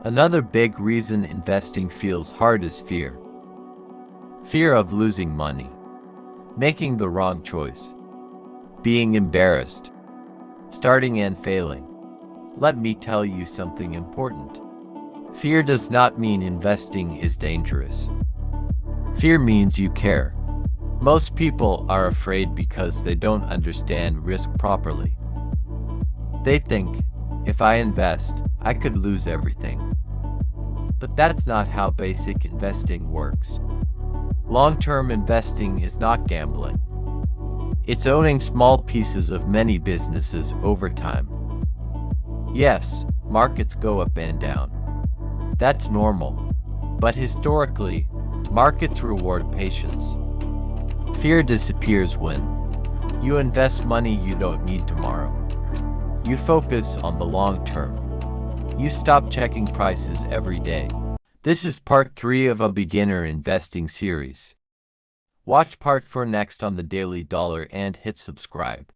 Another big reason investing feels hard is fear. Fear of losing money, making the wrong choice, being embarrassed, starting and failing. Let me tell you something important. Fear does not mean investing is dangerous. Fear means you care. Most people are afraid because they don't understand risk properly. They think, if I invest, I could lose everything. But that's not how basic investing works. Long-term investing is not gambling. It's owning small pieces of many businesses over time. Yes, markets go up and down. That's normal. But historically, markets reward patience. Fear disappears when you invest money you don't need tomorrow. You focus on the long term. You stop checking prices every day. This is part 3 of a beginner investing series. Watch part 4 next on the Daily Dollar and hit subscribe.